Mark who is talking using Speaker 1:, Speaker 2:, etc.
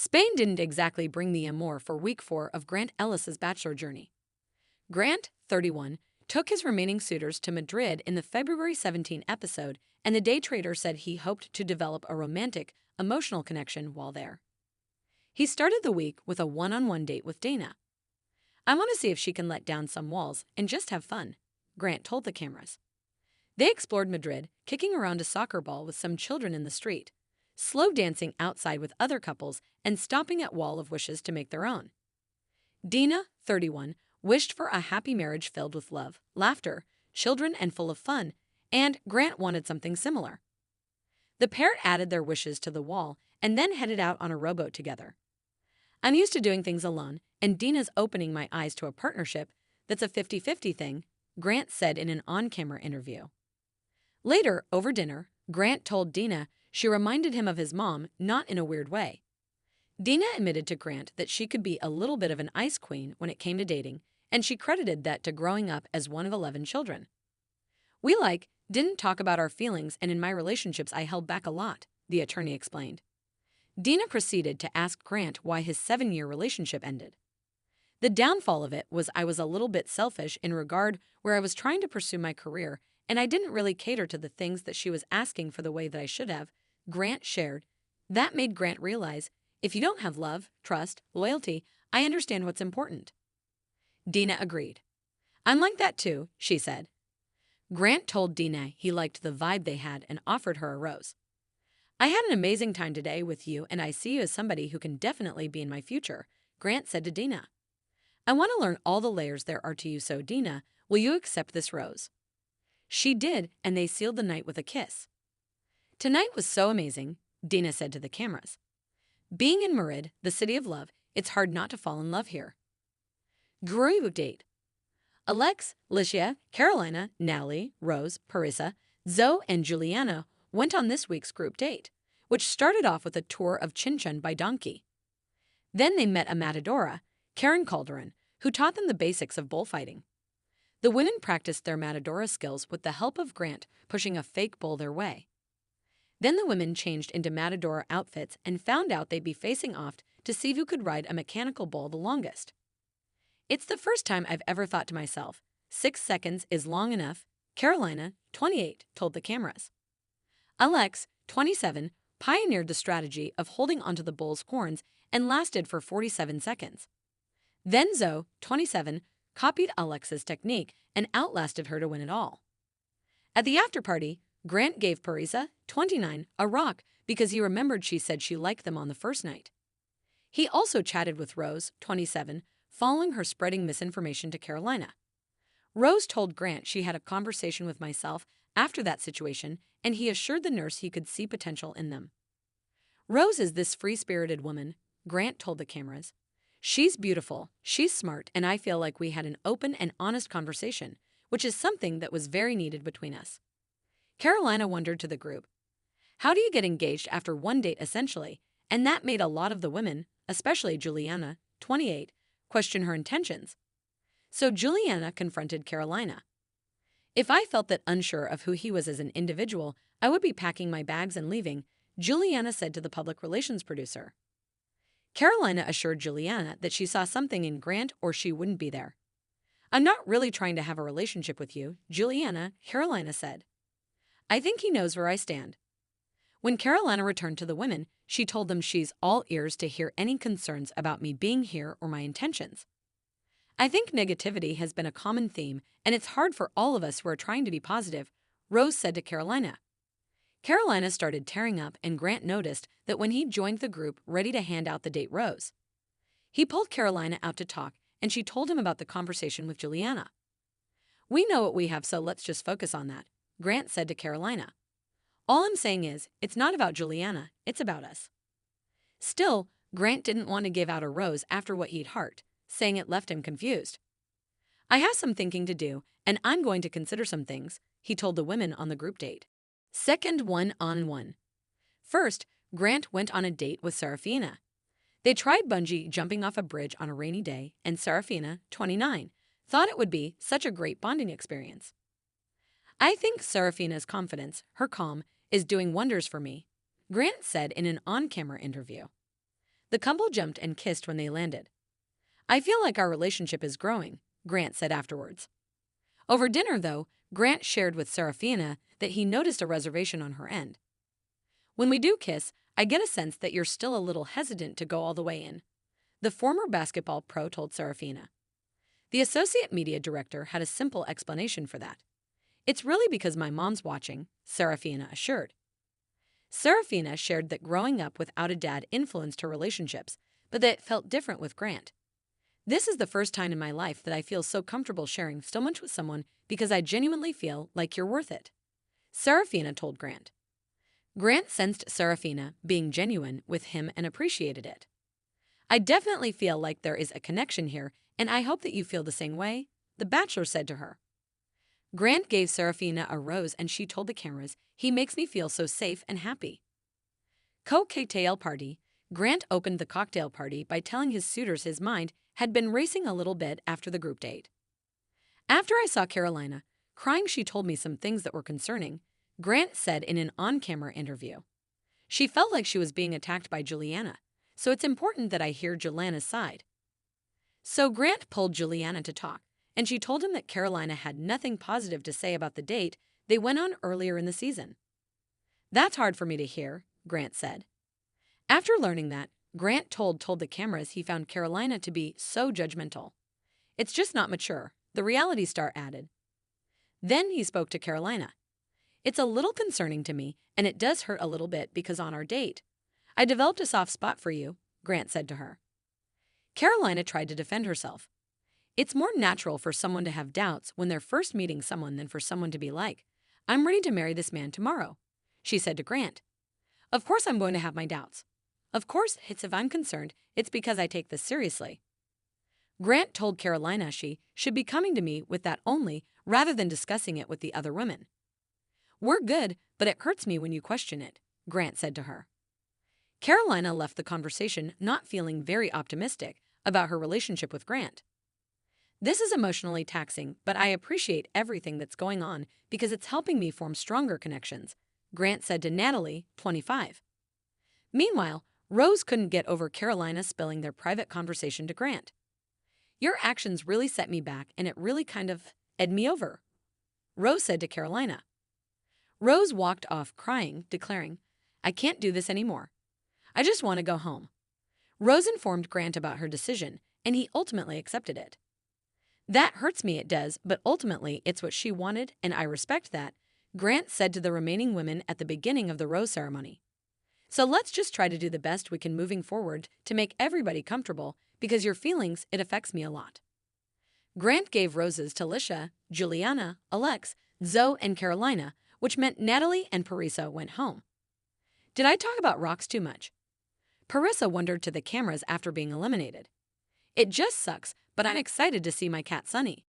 Speaker 1: Spain didn't exactly bring the amour for week 4 of Grant Ellis's Bachelor journey. Grant, 31, took his remaining suitors to Madrid in the February 17 episode, and the day trader said he hoped to develop a romantic, emotional connection while there. He started the week with a one-on-one date with Dana. "I want to see if she can let down some walls and just have fun," Grant told the cameras. They explored Madrid, kicking around a soccer ball with some children in the street, slow dancing outside with other couples, and stopping at Wall of Wishes to make their own. Dina, 31, wished for a happy marriage filled with love, laughter, children, and full of fun, and Grant wanted something similar. The pair added their wishes to the wall and then headed out on a rowboat together. "I'm used to doing things alone, and Dina's opening my eyes to a partnership that's a 50-50 thing," Grant said in an on-camera interview. Later, over dinner, Grant told Dina she reminded him of his mom, not in a weird way. Dina admitted to Grant that she could be a little bit of an ice queen when it came to dating, and she credited that to growing up as one of 11 children. "We didn't talk about our feelings, and in my relationships I held back a lot," the attorney explained. Dina proceeded to ask Grant why his 7-year relationship ended. "The downfall of it was I was a little bit selfish in regard where I was trying to pursue my career, and I didn't really cater to the things that she was asking for the way that I should have," Grant shared. That made Grant realize, "If you don't have love, trust, loyalty, I understand what's important." Dina agreed. "I'm like that too," she said. Grant told Dina he liked the vibe they had and offered her a rose. "I had an amazing time today with you, and I see you as somebody who can definitely be in my future," Grant said to Dina. "I want to learn all the layers there are to you, so Dina, will you accept this rose?" She did, and they sealed the night with a kiss. "Tonight was so amazing," Dina said to the cameras. "Being in Madrid, the city of love, it's hard not to fall in love here." Group date. Alex, Licia, Carolina, Natalie, Rose, Parisa, Zoe, and Juliana went on this week's group date, which started off with a tour of Chinchon by donkey. Then they met a matadora, Karen Calderon, who taught them the basics of bullfighting. The women practiced their matadora skills with the help of Grant pushing a fake bull their way. Then the women changed into matadora outfits and found out they'd be facing off to see who could ride a mechanical bull the longest. "It's the first time I've ever thought to myself, 6 seconds is long enough," Carolina, 28, told the cameras. Alex, 27, pioneered the strategy of holding onto the bull's horns and lasted for 47 seconds. Then Zoe, 27, copied Alex's technique and outlasted her to win it all. At the after-party, Grant gave Parisa, 29, a rock because he remembered she said she liked them on the first night. He also chatted with Rose, 27, following her spreading misinformation to Carolina. Rose told Grant she had a conversation with myself after that situation, and he assured the nurse he could see potential in them. "Rose is this free-spirited woman," Grant told the cameras. "She's beautiful, she's smart, and I feel like we had an open and honest conversation, which is something that was very needed between us." Carolina wondered to the group, "How do you get engaged after one date essentially?" And that made a lot of the women, especially Juliana, 28, question her intentions. So Juliana confronted Carolina. "If I felt that unsure of who he was as an individual, I would be packing my bags and leaving," Juliana said to the public relations producer. Carolina assured Juliana that she saw something in Grant or she wouldn't be there. "I'm not really trying to have a relationship with you, Juliana," Carolina said. "I think he knows where I stand." When Carolina returned to the women, she told them she's all ears to hear any concerns about me being here or my intentions. "I think negativity has been a common theme, and it's hard for all of us who are trying to be positive," Rose said to Carolina. Carolina started tearing up, and Grant noticed that when he joined the group ready to hand out the date rose. He pulled Carolina out to talk, and she told him about the conversation with Juliana. "We know what we have, so let's just focus on that," Grant said to Carolina. "All I'm saying is, it's not about Juliana, it's about us." Still, Grant didn't want to give out a rose after what he'd heard, saying it left him confused. "I have some thinking to do, and I'm going to consider some things," he told the women on the group date. Second one-on-one. First, Grant went on a date with Serafina. They tried bungee jumping off a bridge on a rainy day, and Serafina, 29, thought it would be such a great bonding experience. "I think Serafina's confidence, her calm, is doing wonders for me," Grant said in an on-camera interview. The couple jumped and kissed when they landed. I feel like our relationship is growing, Grant said afterwards. Over dinner, though, Grant shared with Serafina that he noticed a reservation on her end. When we do kiss, I get a sense that you're still a little hesitant to go all the way in, the former basketball pro told Serafina. The associate media director had a simple explanation for that. It's really because my mom's watching, Serafina assured. Serafina shared that growing up without a dad influenced her relationships, but that it felt different with Grant. This is the first time in my life that I feel so comfortable sharing so much with someone because I genuinely feel like you're worth it, Serafina told Grant. Grant sensed Serafina being genuine with him and appreciated it. I definitely feel like there is a connection here, and I hope that you feel the same way, the Bachelor said to her. Grant gave Serafina a rose and she told the cameras, "He makes me feel so safe and happy." Cocktail party. Grant opened the cocktail party by telling his suitors his mind had been racing a little bit after the group date. After I saw Carolina crying, she told me some things that were concerning, Grant said in an on-camera interview. She felt like she was being attacked by Juliana, so it's important that I hear Juliana's side. So Grant pulled Juliana to talk, and she told him that Carolina had nothing positive to say about the date they went on earlier in the season. That's hard for me to hear, Grant said. After learning that, Grant told the cameras he found Carolina to be so judgmental. It's just not mature, the reality star added. Then he spoke to Carolina. It's a little concerning to me, and it does hurt a little bit because on our date, I developed a soft spot for you, Grant said to her. Carolina tried to defend herself. It's more natural for someone to have doubts when they're first meeting someone than for someone to be like, "I'm ready to marry this man tomorrow," she said to Grant. Of course I'm going to have my doubts. Of course, if I'm concerned, it's because I take this seriously. Grant told Carolina she should be coming to me with that only rather than discussing it with the other women. We're good, but it hurts me when you question it, Grant said to her. Carolina left the conversation not feeling very optimistic about her relationship with Grant. This is emotionally taxing, but I appreciate everything that's going on because it's helping me form stronger connections, Grant said to Natalie, 25. Meanwhile, Rose couldn't get over Carolina spilling their private conversation to Grant. Your actions really set me back and it really kind of ed me over, Rose said to Carolina. Rose walked off crying, declaring, "I can't do this anymore. I just want to go home." Rose informed Grant about her decision, and he ultimately accepted it. That hurts me, it does, but ultimately it's what she wanted, and I respect that, Grant said to the remaining women at the beginning of the rose ceremony. So let's just try to do the best we can moving forward to make everybody comfortable, because your feelings, it affects me a lot. Grant gave roses to Lisha, Juliana, Alex, Zoe, and Carolina, which meant Natalie and Parisa went home. Did I talk about rocks too much? Parisa wondered to the cameras after being eliminated. It just sucks, but I'm excited to see my cat Sunny.